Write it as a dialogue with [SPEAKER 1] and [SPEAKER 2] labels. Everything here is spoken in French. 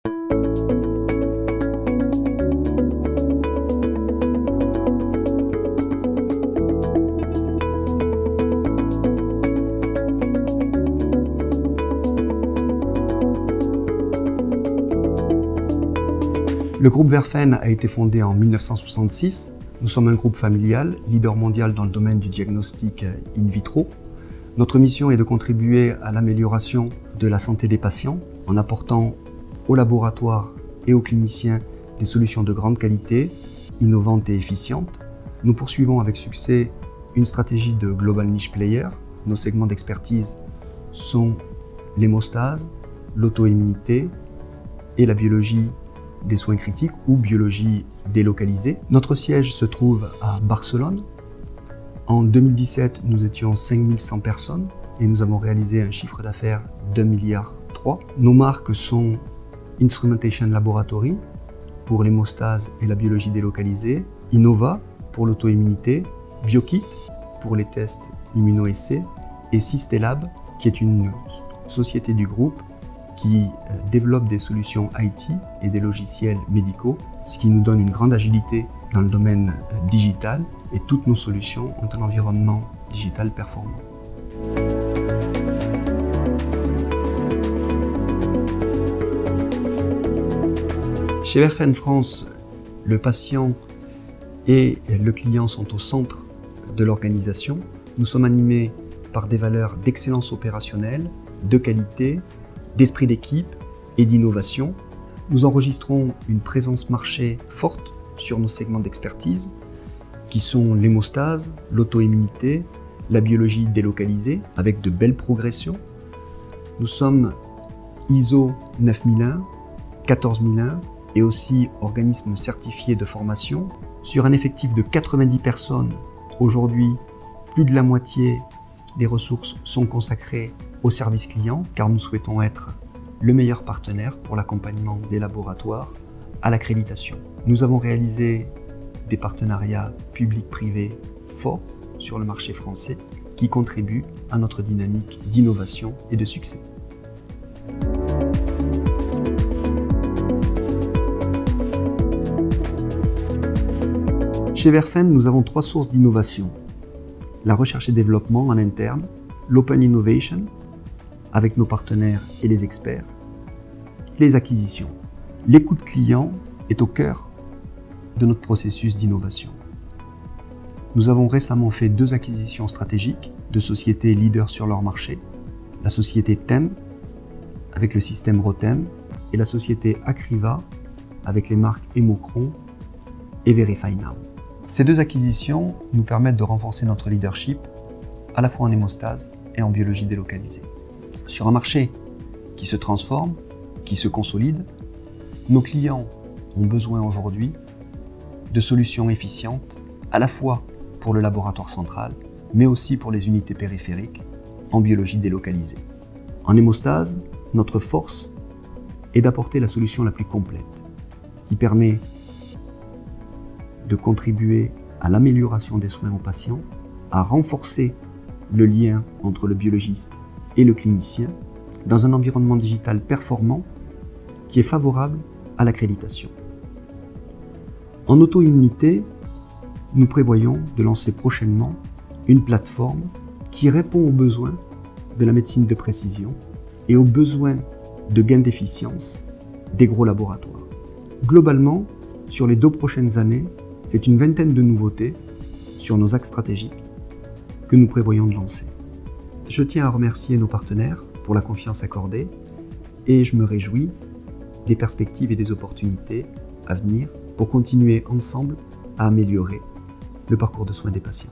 [SPEAKER 1] Le groupe Werfen a été fondé en 1966. Nous sommes un groupe familial, leader mondial dans le domaine du diagnostic in vitro. Notre mission est de contribuer à l'amélioration de la santé des patients en apportant aux laboratoires et aux cliniciens des solutions de grande qualité, innovantes et efficientes. Nous poursuivons avec succès une stratégie de Global Niche Player. Nos segments d'expertise sont l'hémostase, l'auto-immunité et la biologie des soins critiques ou biologie délocalisée. Notre siège se trouve à Barcelone. En 2017, nous étions 5100 personnes et nous avons réalisé un chiffre d'affaires d'1,3 milliard. Nos marques sont Instrumentation Laboratory pour l'hémostase et la biologie délocalisée, Innova pour l'auto-immunité, BioKit pour les tests immunoessais et Systelab qui est une société du groupe qui développe des solutions IT et des logiciels médicaux, ce qui nous donne une grande agilité dans le domaine digital et toutes nos solutions ont un environnement digital performant. Chez Werfen France, le patient et le client sont au centre de l'organisation. Nous sommes animés par des valeurs d'excellence opérationnelle, de qualité, d'esprit d'équipe et d'innovation. Nous enregistrons une présence marché forte sur nos segments d'expertise qui sont l'hémostase, l'auto-immunité, la biologie délocalisée avec de belles progressions. Nous sommes ISO 9001, 14001 et aussi organisme certifié de formation. Sur un effectif de 90 personnes, aujourd'hui, plus de la moitié des ressources sont consacrées au service client car nous souhaitons être le meilleur partenaire pour l'accompagnement des laboratoires à l'accréditation. Nous avons réalisé des partenariats publics-privés forts sur le marché français qui contribuent à notre dynamique d'innovation et de succès. Chez Werfen, nous avons 3 sources d'innovation. La recherche et développement en interne, l'open innovation, avec nos partenaires et les experts, et les acquisitions. L'écoute client est au cœur de notre processus d'innovation. Nous avons récemment fait 2 acquisitions stratégiques de sociétés leaders sur leur marché, la société TEM avec le système Rotem et la société Acriva avec les marques Hémocron et Verify Now. Ces 2 acquisitions nous permettent de renforcer notre leadership à la fois en hémostase et en biologie délocalisée. Sur un marché qui se transforme, qui se consolide, nos clients ont besoin aujourd'hui de solutions efficientes à la fois pour le laboratoire central, mais aussi pour les unités périphériques en biologie délocalisée. En hémostase, notre force est d'apporter la solution la plus complète, qui permet de contribuer à l'amélioration des soins aux patients, à renforcer le lien entre le biologiste et le clinicien dans un environnement digital performant qui est favorable à l'accréditation. En auto-immunité, nous prévoyons de lancer prochainement une plateforme qui répond aux besoins de la médecine de précision et aux besoins de gain d'efficience des gros laboratoires. Globalement, sur les 2 prochaines années, c'est une vingtaine de nouveautés sur nos axes stratégiques que nous prévoyons de lancer. Je tiens à remercier nos partenaires pour la confiance accordée et je me réjouis des perspectives et des opportunités à venir pour continuer ensemble à améliorer le parcours de soins des patients.